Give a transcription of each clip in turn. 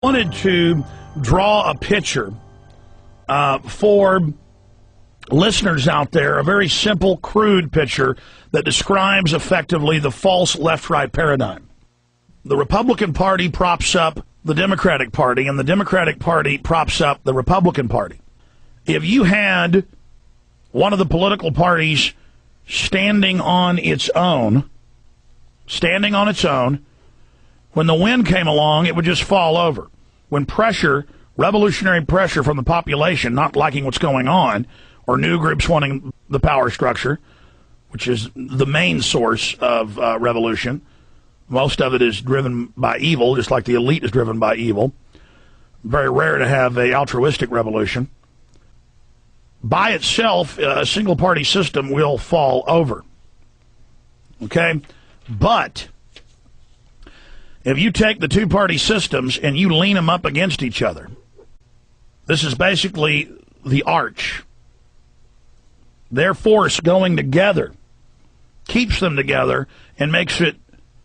Wanted to draw a picture for listeners out there, a very simple, crude picture that describes effectively the false left-right paradigm. The Republican Party props up the Democratic Party, and the Democratic Party props up the Republican Party. If you had one of the political parties standing on its own, when the wind came along, it would just fall over. When pressure, revolutionary pressure from the population not liking what's going on, or new groups wanting the power structure, which is the main source of revolution, most of it is driven by evil, just like the elite is driven by evil. Very rare to have an altruistic revolution. By itself, a single-party system will fall over. Okay? But if you take the two-party systems and you lean them up against each other, this is basically the arch. Their force going together keeps them together and makes it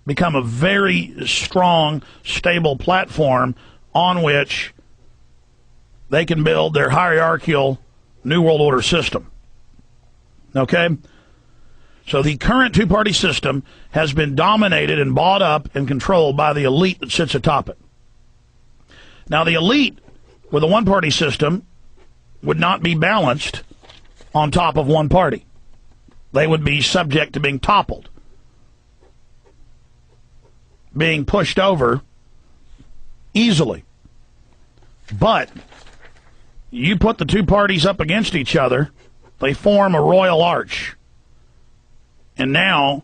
become a very strong, stable platform on which they can build their hierarchical New World Order system. Okay? So the current two-party system has been dominated and bought up and controlled by the elite that sits atop it. Now, the elite with a one-party system would not be balanced on top of one party. They would be subject to being toppled, being pushed over easily. But you put the two parties up against each other, they form a royal arch. And now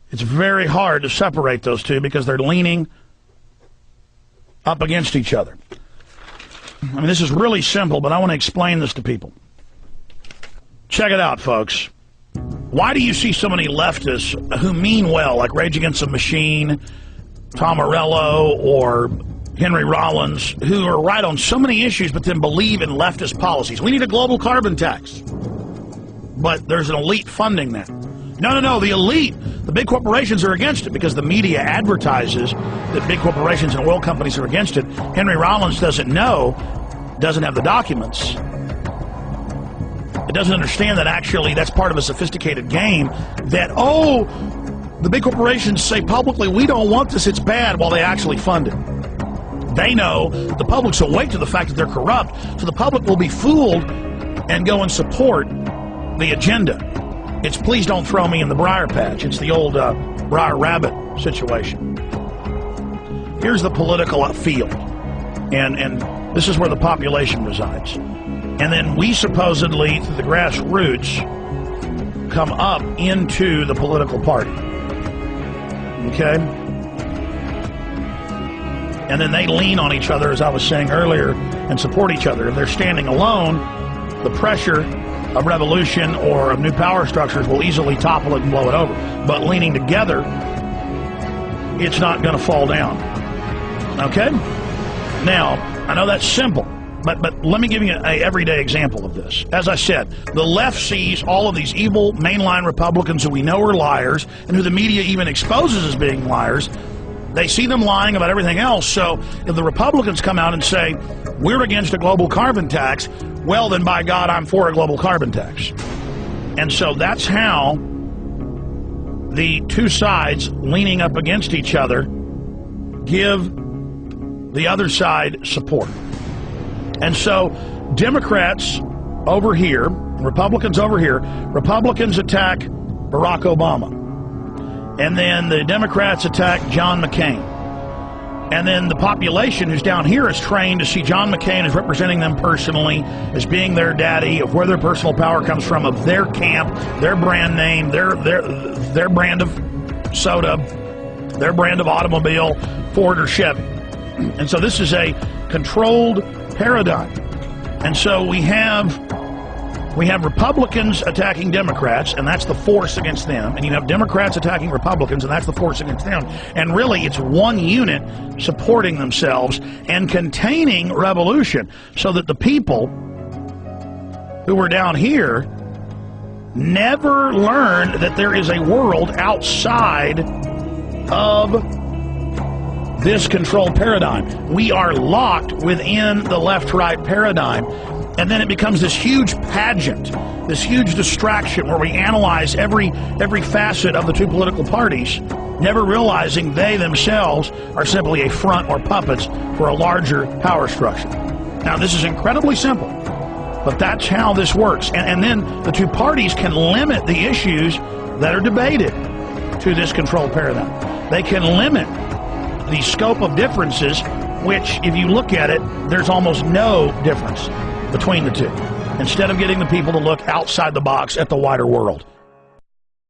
it's very hard to separate those two because they're leaning up against each other. I mean, this is really simple, but I want to explain this to people. Check it out, folks. Why do you see so many leftists who mean well, like Rage Against the Machine, Tom Morello, or Henry Rollins, who are right on so many issues but then believe in leftist policies? We need a global carbon tax. But there's an elite funding that. No, the elite, the big corporations are against it because the media advertises that big corporations and oil companies are against it. Henry Rollins doesn't know, doesn't have the documents. It doesn't understand that actually that's part of a sophisticated game that, the big corporations say publicly, we don't want this, it's bad, while they actually fund it. They know the public's awake to the fact that they're corrupt, so the public will be fooled and go and support the agenda. It's please don't throw me in the briar patch. It's the old briar rabbit situation. Here's the political field, and this is where the population resides. And then we supposedly, through the grassroots, come up into the political party. Okay? And then they lean on each other, as I was saying earlier, and support each other. If they're standing alone, the pressure of revolution or of new power structures will easily topple it and blow it over. But leaning together, it's not going to fall down. Okay? Now, I know that's simple, but let me give you an everyday example of this. As I said, the left sees all of these evil mainline Republicans who we know are liars and who the media even exposes as being liars. They see them lying about everything else. So if the Republicans come out and say, we're against a global carbon tax, well, then by God, I'm for a global carbon tax. And so that's how the two sides leaning up against each other give the other side support. And so Democrats over here, Republicans over here, Republicans attack Barack Obama. And then the Democrats attack John McCain. And then the population who's down here is trained to see John McCain as representing them personally, as being their daddy, of where their personal power comes from, of their camp, their brand name, their brand of soda, their brand of automobile, Ford or Chevy. And so this is a controlled paradigm. And so we have Republicans attacking Democrats, and that's the force against them. And you have Democrats attacking Republicans, and that's the force against them. And really, it's one unit supporting themselves and containing revolution, so that the people who were down here never learn that there is a world outside of this controlled paradigm. We are locked within the left-right paradigm, and then it becomes this huge pageant, this huge distraction where we analyze every facet of the two political parties, never realizing they themselves are simply a front or puppets for a larger power structure. Now, this is incredibly simple, but that's how this works. And then the two parties can limit the issues that are debated to this controlled paradigm. They can limit the scope of differences, which, if you look at it, there's almost no difference between the two, instead of getting the people to look outside the box at the wider world.